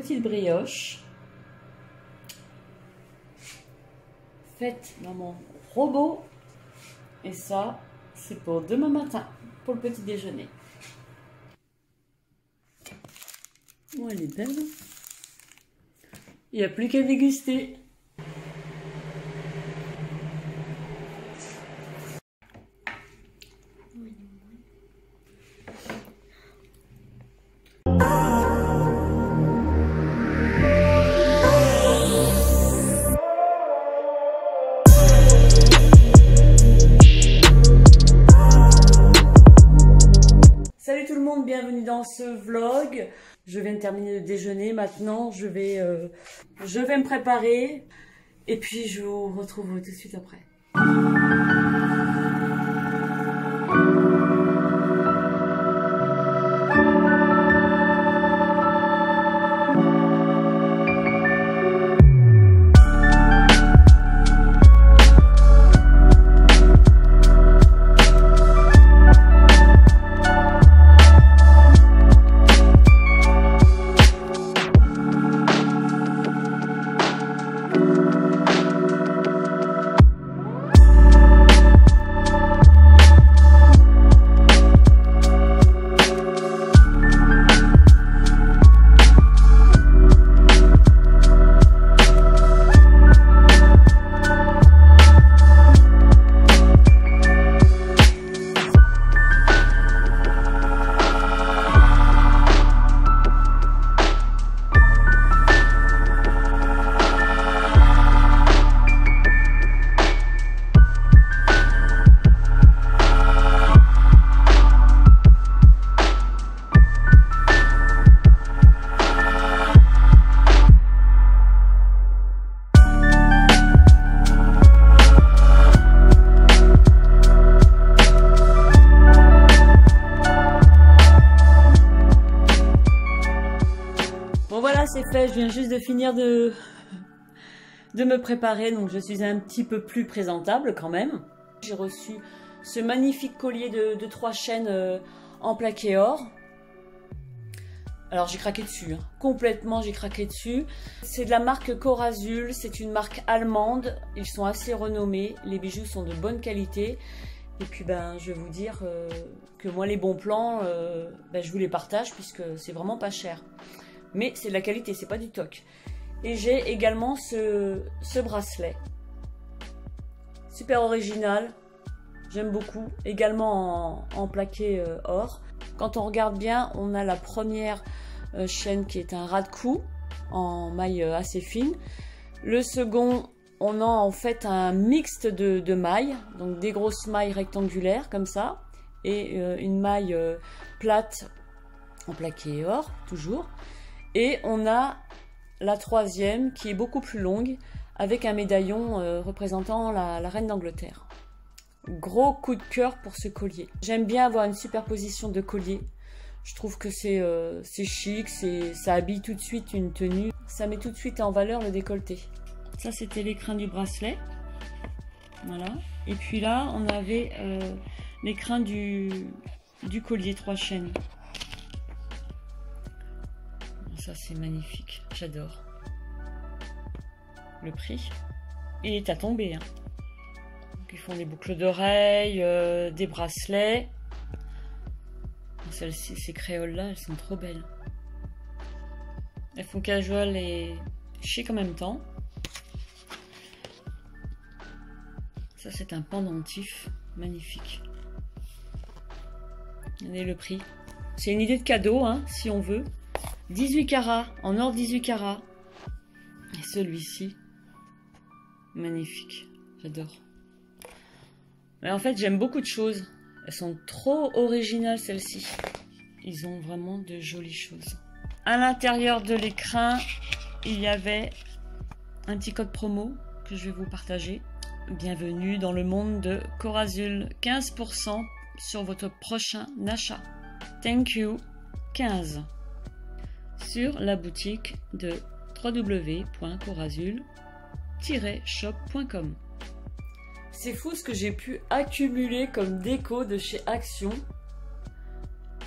petite brioche faite dans mon robot. Et ça, c'est pour demain matin, pour le petit déjeuner. Oh, elle est belle. Il n'y a plus qu'à déguster. Salut tout le monde, bienvenue dans ce vlog. Je viens de terminer le déjeuner, maintenant je vais me préparer et puis je vous retrouve tout de suite après. Bon voilà, c'est fait, je viens juste de finir de me préparer, donc je suis un petit peu plus présentable quand même. J'ai reçu ce magnifique collier de 3 chaînes en plaqué or. Alors j'ai craqué dessus, hein. Complètement j'ai craqué dessus. C'est de la marque Corazul, c'est une marque allemande, ils sont assez renommés, les bijoux sont de bonne qualité. Et puis ben, je vais vous dire que moi les bons plans, je vous les partage puisque c'est vraiment pas cher. Mais c'est de la qualité, c'est pas du toc. Et j'ai également ce bracelet. Super original, j'aime beaucoup. Également en plaqué or. Quand on regarde bien, on a la première chaîne qui est un ras de cou en maille assez fine. Le second, on a en fait un mixte de mailles, donc des grosses mailles rectangulaires comme ça, et une maille plate en plaqué or, toujours. Et on a la troisième qui est beaucoup plus longue avec un médaillon représentant la reine d'Angleterre. Gros coup de cœur pour ce collier. J'aime bien avoir une superposition de colliers. Je trouve que c'est chic, ça habille tout de suite une tenue. Ça met tout de suite en valeur le décolleté. Ça c'était l'écrin du bracelet. Voilà. Et puis là on avait l'écrin du collier 3 chaînes. Ça c'est magnifique, j'adore. Le prix, il est à tomber. Hein. Donc, ils font des boucles d'oreilles, des bracelets. Celles-ci, ces créoles là, elles sont trop belles. Elles font casual et chic en même temps. Ça c'est un pendentif magnifique. Regardez le prix. C'est une idée de cadeau, hein, si on veut. 18 carats, en or 18 carats. Et celui-ci, magnifique, j'adore. Mais en fait, j'aime beaucoup de choses. Elles sont trop originales, celles-ci. Ils ont vraiment de jolies choses. À l'intérieur de l'écrin, il y avait un petit code promo que je vais vous partager. Bienvenue dans le monde de Corazul. 15% sur votre prochain achat. Thank you, 15. Sur la boutique de www.corazul-shop.com. C'est fou ce que j'ai pu accumuler comme déco de chez Action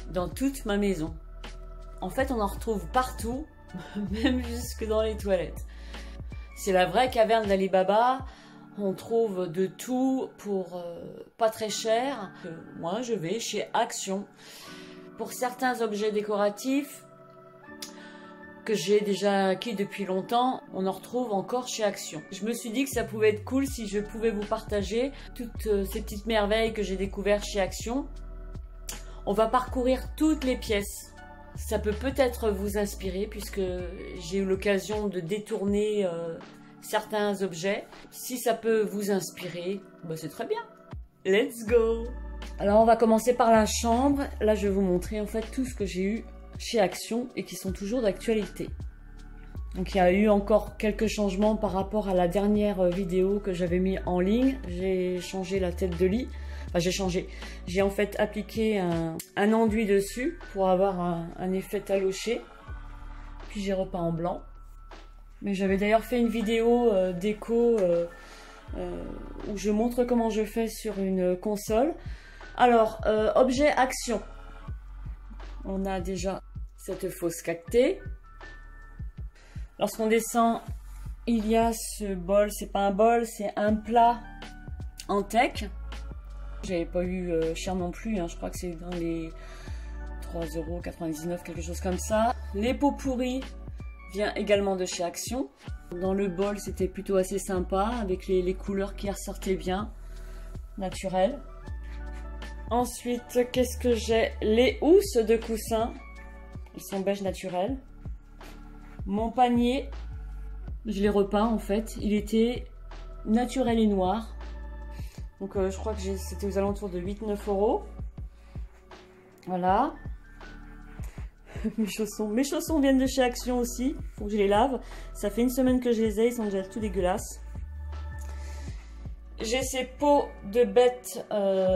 dans toute ma maison. En fait, on en retrouve partout même jusque dans les toilettes. C'est la vraie caverne d'Alibaba. On trouve de tout pour pas très cher. Moi, je vais chez Action. Pour certains objets décoratifs que j'ai déjà acquis depuis longtemps, on en retrouve encore chez Action. Je me suis dit que ça pouvait être cool si je pouvais vous partager toutes ces petites merveilles que j'ai découvertes chez Action. On va parcourir toutes les pièces. Ça peut peut-être vous inspirer puisque j'ai eu l'occasion de détourner certains objets. Si ça peut vous inspirer, bah c'est très bien. Let's go! Alors on va commencer par la chambre. Là je vais vous montrer en fait tout ce que j'ai eu chez Action et qui sont toujours d'actualité. Donc il y a eu encore quelques changements par rapport à la dernière vidéo que j'avais mis en ligne. J'ai changé la tête de lit. Enfin j'ai en fait appliqué un enduit dessus pour avoir un effet taloché. Puis j'ai repeint en blanc. Mais j'avais d'ailleurs fait une vidéo déco où je montre comment je fais sur une console. Alors, objet Action. On a déjà cette fosse cactée. Lorsqu'on descend, il y a ce bol. C'est pas un bol, c'est un plat en teck. J'avais pas eu cher non plus. Hein, je crois que c'est dans les 3,99 €, quelque chose comme ça. Les pots pourris vient également de chez Action. Dans le bol, c'était plutôt assez sympa avec les couleurs qui ressortaient bien, naturelles. Ensuite, qu'est-ce que j'ai? Les housses de coussin. Ils sont beige naturel. Mon panier, je l'ai repeint en fait. Il était naturel et noir. Donc je crois que c'était aux alentours de 8-9 €. Voilà. Mes chaussons viennent de chez Action aussi. Faut que je les lave. Ça fait une semaine que je les ai. Ils sont déjà tout dégueulasses. J'ai ces peaux de bêtes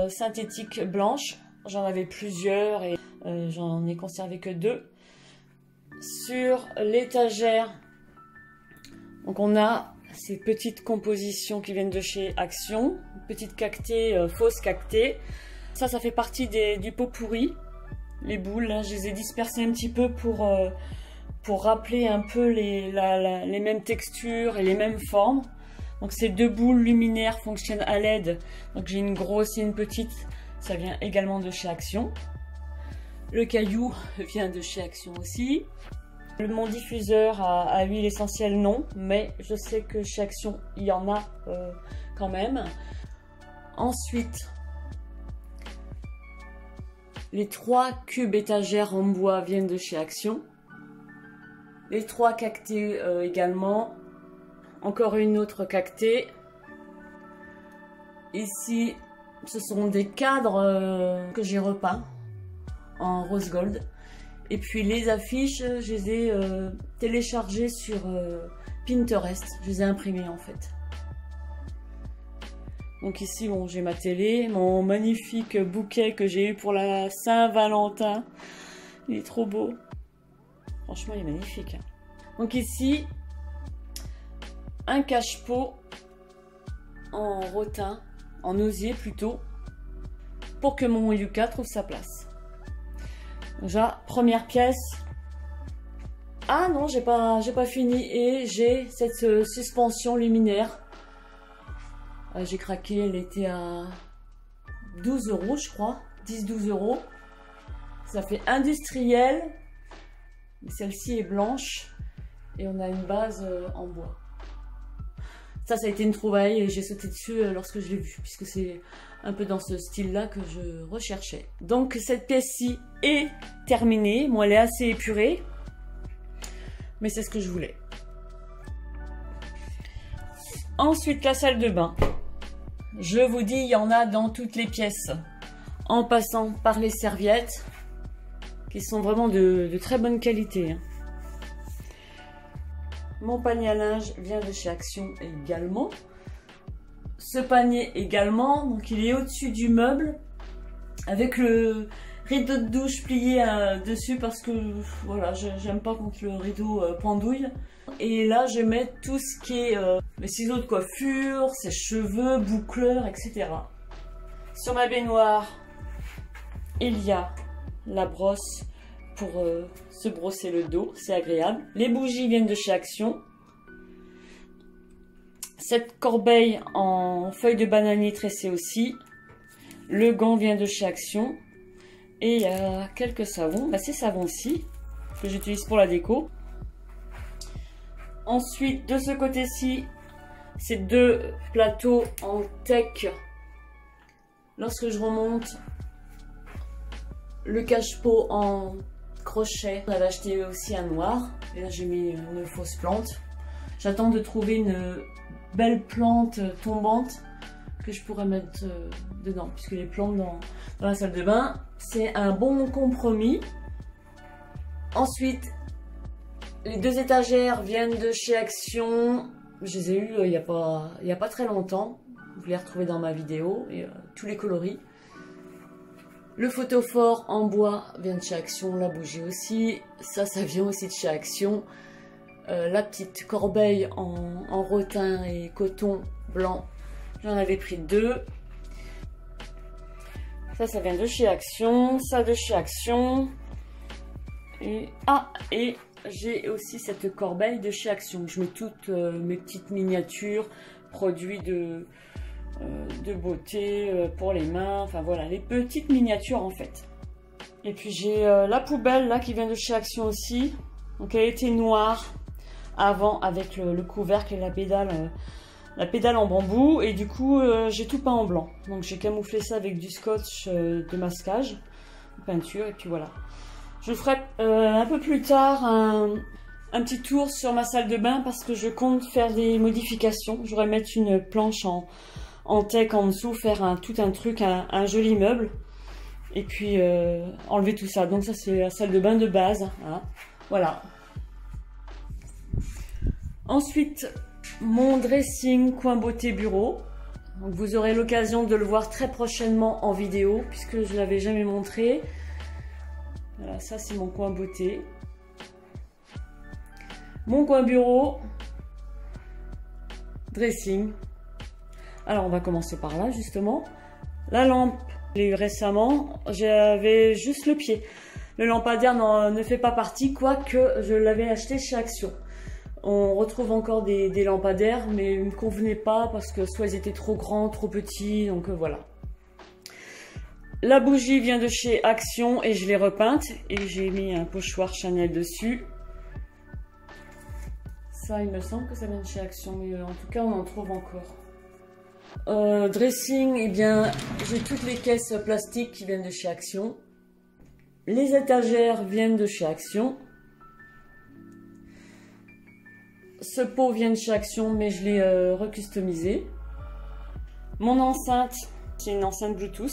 synthétiques blanches. J'en avais plusieurs et j'en ai conservé que 2. Sur l'étagère, donc on a ces petites compositions qui viennent de chez Action. Petite cactée, fausse cactée. Ça fait partie du pot pourri. Les boules, là, je les ai dispersées un petit peu pour rappeler un peu les mêmes textures et les mêmes formes. Donc ces 2 boules luminaires fonctionnent à LED. Donc j'ai une grosse et une petite. Ça vient également de chez Action. Le caillou vient de chez Action aussi. Mon diffuseur à huile essentielle, non. Mais je sais que chez Action, il y en a quand même. Ensuite, les 3 cubes étagères en bois viennent de chez Action. Les 3 cactées également. Encore une autre cactée. Ici, ce sont des cadres que j'ai repeints en rose gold. Et puis les affiches, je les ai téléchargées sur Pinterest. Je les ai imprimées en fait. Donc ici, bon, j'ai ma télé, mon magnifique bouquet que j'ai eu pour la Saint-Valentin. Il est trop beau. Franchement, il est magnifique. Hein. Donc ici, un cache-pot en rotin, en osier plutôt, pour que mon Yuka trouve sa place. Déjà, première pièce. Ah non, j'ai pas fini et j'ai cette suspension luminaire. J'ai craqué, elle était à 12 € je crois, 10-12 €. Ça fait industriel. Celle-ci est blanche et on a une base en bois. Ça a été une trouvaille et j'ai sauté dessus lorsque je l'ai vu, puisque c'est un peu dans ce style-là que je recherchais. Donc cette pièce-ci est terminée. Bon, elle est assez épurée, mais c'est ce que je voulais. Ensuite, la salle de bain. Je vous dis, il y en a dans toutes les pièces. En passant par les serviettes, qui sont vraiment de très bonne qualité. Hein. Mon panier à linge vient de chez Action également. Ce panier également, donc il est au-dessus du meuble avec le rideau de douche plié dessus parce que voilà, j'aime pas quand le rideau pendouille. Et là, je mets tout ce qui est les ciseaux de coiffure, sèche-cheveux, boucleurs, etc. Sur ma baignoire, il y a la brosse pour se brosser le dos, c'est agréable. Les bougies viennent de chez Action. Cette corbeille en feuilles de bananier tressées aussi. Le gant vient de chez Action. Et il y a quelques savons. Bah, ces savons-ci que j'utilise pour la déco. Ensuite, de ce côté-ci, c'est 2 plateaux en teck. Lorsque je remonte, le cache-pot en crochet. On avait acheté aussi un noir. Et là, j'ai mis une fausse plante. J'attends de trouver une belle plante tombante que je pourrais mettre dedans. Puisque les plantes dans la salle de bain, c'est un bon compromis. Ensuite, les 2 étagères viennent de chez Action. Je les ai eues il y a pas très longtemps. Vous les retrouvez dans ma vidéo. Et tous les coloris. Le photophore en bois vient de chez Action. La bougie aussi. Ça vient aussi de chez Action. La petite corbeille en rotin et coton blanc. J'en avais pris 2. Ça vient de chez Action. Ça de chez Action. Et j'ai aussi cette corbeille de chez Action. Je mets toutes mes petites miniatures, produits de beauté pour les mains. Enfin voilà, les petites miniatures en fait. Et puis j'ai la poubelle là qui vient de chez Action aussi. Donc elle était noire avant avec le couvercle et la pédale en bambou. Et du coup j'ai tout peint en blanc. Donc j'ai camouflé ça avec du scotch de masquage, de peinture, et puis voilà. Je ferai un peu plus tard un petit tour sur ma salle de bain parce que je compte faire des modifications. Je voudrais mettre une planche en teck en dessous, faire tout un truc, un joli meuble. Et puis enlever tout ça. Donc ça c'est la salle de bain de base. Hein. Voilà. Ensuite, mon dressing coin beauté bureau. Donc vous aurez l'occasion de le voir très prochainement en vidéo puisque je ne l'avais jamais montré. Voilà, ça c'est mon coin beauté. Mon coin bureau. Dressing. Alors on va commencer par là justement. La lampe, je l'ai eu récemment. J'avais juste le pied. Le lampadaire ne fait pas partie, quoique je l'avais acheté chez Action. On retrouve encore des lampadaires, mais ils ne me convenaient pas parce que soit ils étaient trop grands, trop petits, donc voilà. La bougie vient de chez Action et je l'ai repeinte et j'ai mis un pochoir Chanel dessus. Ça, il me semble que ça vient de chez Action, mais en tout cas, on en trouve encore. Dressing, eh bien, j'ai toutes les caisses plastiques qui viennent de chez Action. Les étagères viennent de chez Action. Ce pot vient de chez Action, mais je l'ai recustomisé. Mon enceinte, c'est une enceinte Bluetooth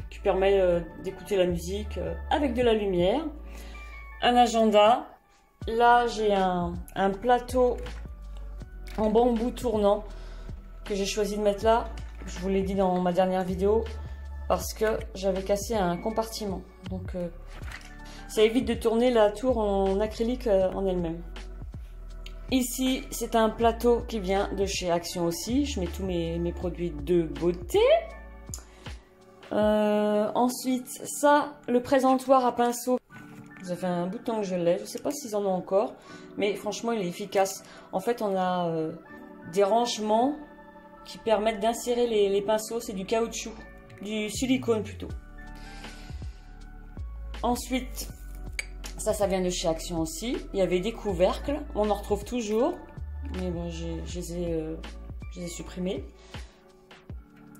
qui permet d'écouter la musique avec de la lumière. Un agenda. Là, j'ai un plateau en bambou tournant que j'ai choisi de mettre là. Je vous l'ai dit dans ma dernière vidéo parce que j'avais cassé un compartiment. Donc, ça évite de tourner la tour en acrylique en elle-même. Ici, c'est un plateau qui vient de chez Action aussi. Je mets tous mes produits de beauté. Ensuite, ça, le présentoir à pinceau. Ça fait un bout de temps que je l'ai. Je ne sais pas s'ils en ont encore. Mais franchement, il est efficace. En fait, on a des rangements qui permettent d'insérer les pinceaux. C'est du caoutchouc. Du silicone plutôt. Ensuite, ça vient de chez Action aussi. Il y avait des couvercles. On en retrouve toujours. Mais bon, je les ai supprimés.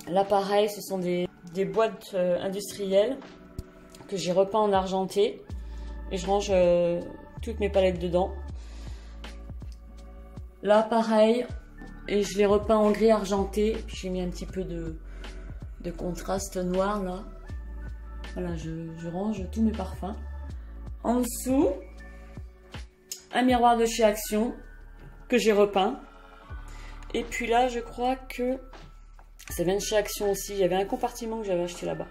Là, pareil, ce sont des boîtes industrielles que j'ai repeint en argenté. Et je range toutes mes palettes dedans. Là, pareil. Et je les repeins en gris argenté. Puis j'ai mis un petit peu de contraste noir là. Voilà, je range tous mes parfums. En dessous, un miroir de chez Action que j'ai repeint. Et puis là, je crois que ça vient de chez Action aussi. Il y avait un compartiment que j'avais acheté là-bas.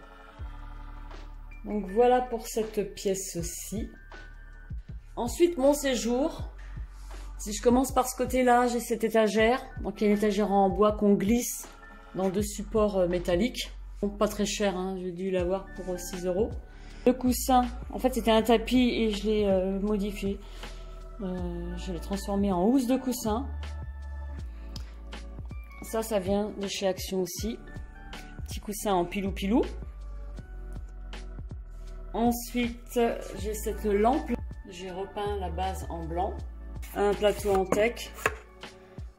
Donc voilà pour cette pièce-ci. Ensuite, mon séjour. Si je commence par ce côté-là, j'ai cette étagère. Donc il y a une étagère en bois qu'on glisse dans 2 supports métalliques. Donc pas très cher, hein. J'ai dû l'avoir pour 6 €. Le coussin, en fait c'était un tapis et je l'ai modifié. Je l'ai transformé en housse de coussin. Ça vient de chez Action aussi. Petit coussin en pilou-pilou. Ensuite, j'ai cette lampe. J'ai repeint la base en blanc. Un plateau en teck.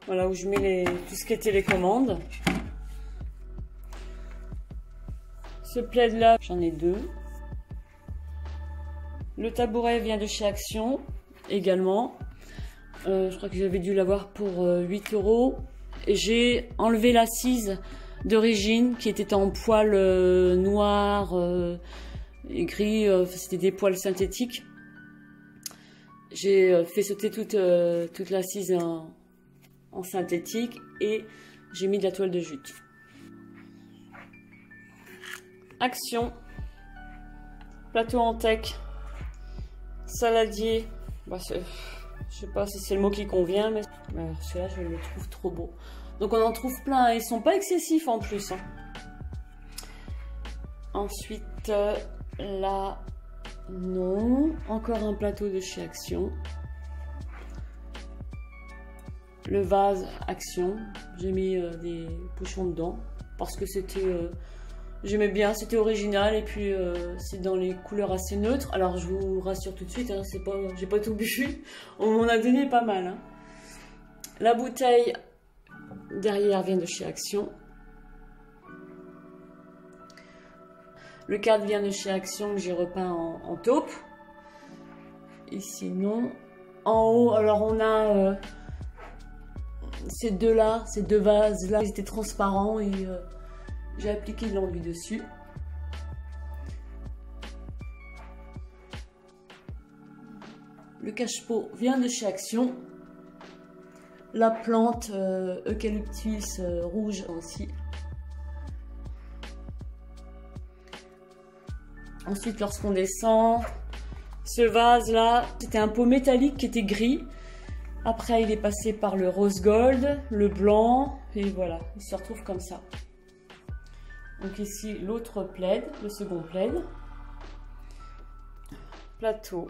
Voilà, où je mets tout ce qui est télécommande. Ce plaid là, j'en ai 2. Le tabouret vient de chez Action également. Je crois que j'avais dû l'avoir pour 8 €. J'ai enlevé l'assise d'origine qui était en poil noir et gris. C'était des poils synthétiques. J'ai fait sauter toute l'assise en synthétique et j'ai mis de la toile de jute. Action. Plateau en teck. Saladier. Bah, je sais pas si c'est le mot qui convient, mais celui-là, je le trouve trop beau. Donc on en trouve plein. Ils sont pas excessifs en plus. Hein. Ensuite, là, non. Encore un plateau de chez Action. Le vase Action. J'ai mis des bouchons dedans parce que c'était... j'aimais bien, c'était original et puis c'est dans les couleurs assez neutres. Alors je vous rassure tout de suite, hein, j'ai pas tout bu, on m'en a donné pas mal. Hein. La bouteille derrière vient de chez Action. Le cadre vient de chez Action que j'ai repeint en taupe. Ici non. En haut, alors on a ces deux vases là, ils étaient transparents et j'ai appliqué de l'enduit dessus. Le cache-pot vient de chez Action. La plante eucalyptus rouge aussi. Ensuite, lorsqu'on descend, ce vase là, c'était un pot métallique qui était gris. Après, il est passé par le rose gold, le blanc, et voilà, il se retrouve comme ça. Donc ici, l'autre plaid, le second plaid. Plateau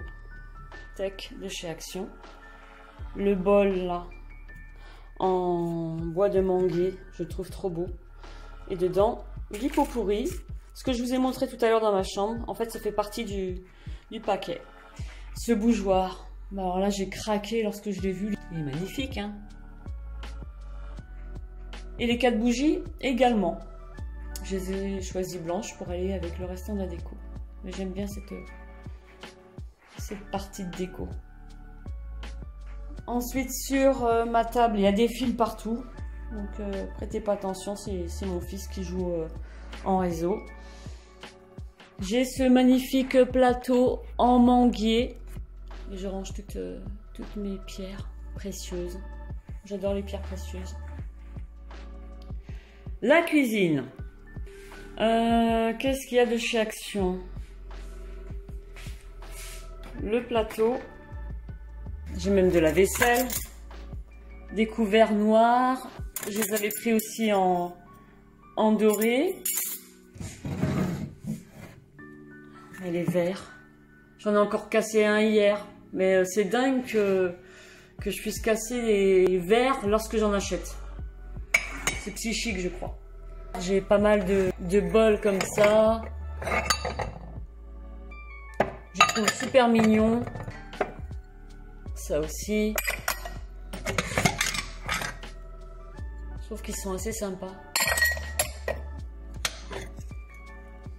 teck de chez Action. Le bol là, en bois de manguier, je le trouve trop beau. Et dedans, du pot pourri. Ce que je vous ai montré tout à l'heure dans ma chambre, en fait, ça fait partie du paquet. Ce bougeoir, bah alors là, j'ai craqué lorsque je l'ai vu. Il est magnifique, hein. Et les 4 bougies également. Je les ai choisies blanches pour aller avec le restant de la déco. Mais j'aime bien cette partie de déco. Ensuite, sur ma table, il y a des fils partout. Donc, prêtez pas attention, c'est mon fils qui joue en réseau. J'ai ce magnifique plateau en manguier. Et je range toutes mes pierres précieuses. J'adore les pierres précieuses. La cuisine. Qu'est-ce qu'il y a de chez Action? Le plateau. J'ai même de la vaisselle. Des couverts noirs. Je les avais pris aussi en doré. Et les verres. J'en ai encore cassé un hier. Mais c'est dingue que je puisse casser les verres lorsque j'en achète. C'est psychique, je crois. J'ai pas mal de bols comme ça. Je trouve super mignon. Ça aussi. Je trouve qu'ils sont assez sympas.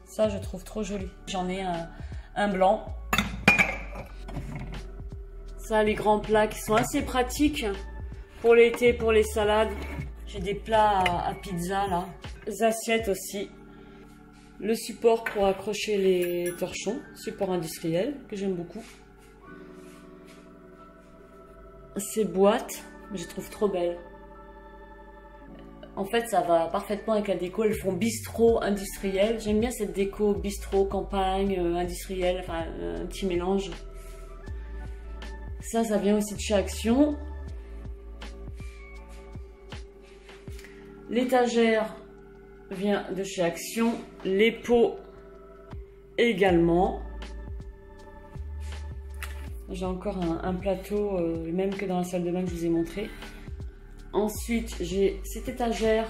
Ça, je trouve trop joli. J'en ai un blanc. Ça, les grands plats qui sont assez pratiques pour l'été, pour les salades. J'ai des plats à pizza là. Les assiettes aussi. Le support pour accrocher les torchons. Support industriel que j'aime beaucoup. Ces boîtes, je les trouve trop belles. En fait, ça va parfaitement avec la déco. Elles font bistrot industriel. J'aime bien cette déco bistrot, campagne, industriel. Enfin, un petit mélange. Ça vient aussi de chez Action. L'étagère vient de chez Action. Les pots également. J'ai encore un plateau, même que dans la salle de bain que je vous ai montré. Ensuite, j'ai cette étagère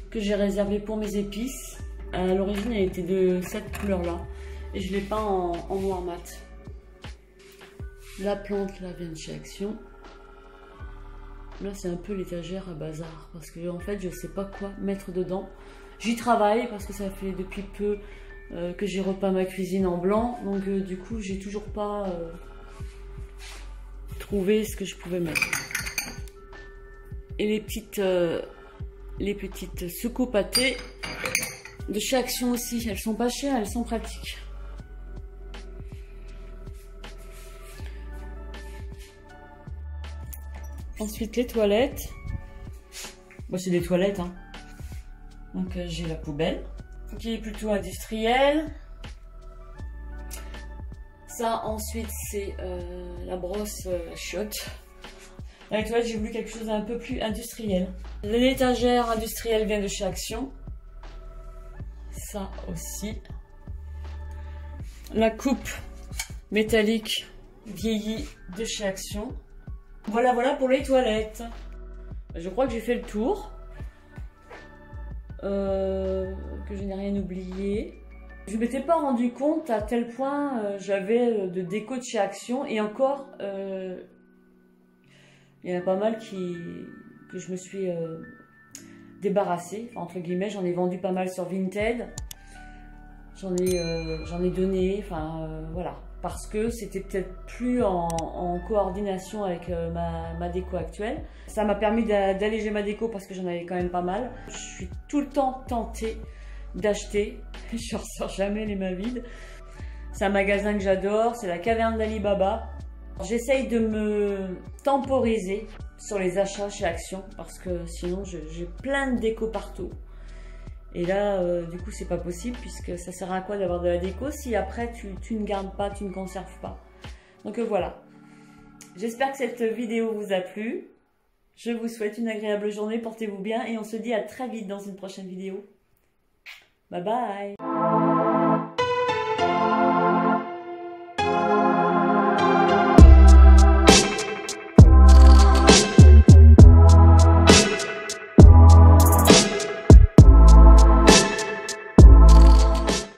que j'ai réservée pour mes épices. À l'origine, elle était de cette couleur-là. Et je l'ai peint en noir mat. La plante, là, vient de chez Action. Là, c'est un peu l'étagère à bazar. Parce que, en fait, je ne sais pas quoi mettre dedans. J'y travaille parce que ça fait depuis peu que j'ai repeint ma cuisine en blanc. Donc, du coup, j'ai toujours pas trouvé ce que je pouvais mettre. Et les petites soucoupes à thé de chez Action aussi. Elles sont pas chères, elles sont pratiques. Ensuite, les toilettes. Bon, c'est des toilettes, hein. Donc, j'ai la poubelle, qui est plutôt industrielle. Ça, ensuite, c'est la brosse chiotte. Dans les toilettes, j'ai voulu quelque chose d'un peu plus industriel. L'étagère industrielle vient de chez Action. Ça aussi. La coupe métallique vieillie de chez Action. Voilà pour les toilettes. Je crois que j'ai fait le tour. Que je n'ai rien oublié. Je ne m'étais pas rendu compte à tel point j'avais de déco de chez Action. Et encore, il y en a pas mal que je me suis débarrassée. Enfin, entre guillemets, j'en ai vendu pas mal sur Vinted. J'en ai donné. Enfin, voilà. Parce que c'était peut-être plus en coordination avec ma déco actuelle. Ça m'a permis d'alléger ma déco parce que j'en avais quand même pas mal. Je suis tout le temps tentée d'acheter. Je ressors jamais les mains vides. C'est un magasin que j'adore, c'est la Caverne d'Ali Baba. J'essaye de me temporiser sur les achats chez Action parce que sinon j'ai plein de déco partout. Et là, du coup, c'est pas possible puisque ça sert à quoi d'avoir de la déco si après tu ne gardes pas, tu ne conserves pas. Donc voilà. J'espère que cette vidéo vous a plu. Je vous souhaite une agréable journée, portez-vous bien et on se dit à très vite dans une prochaine vidéo. Bye bye!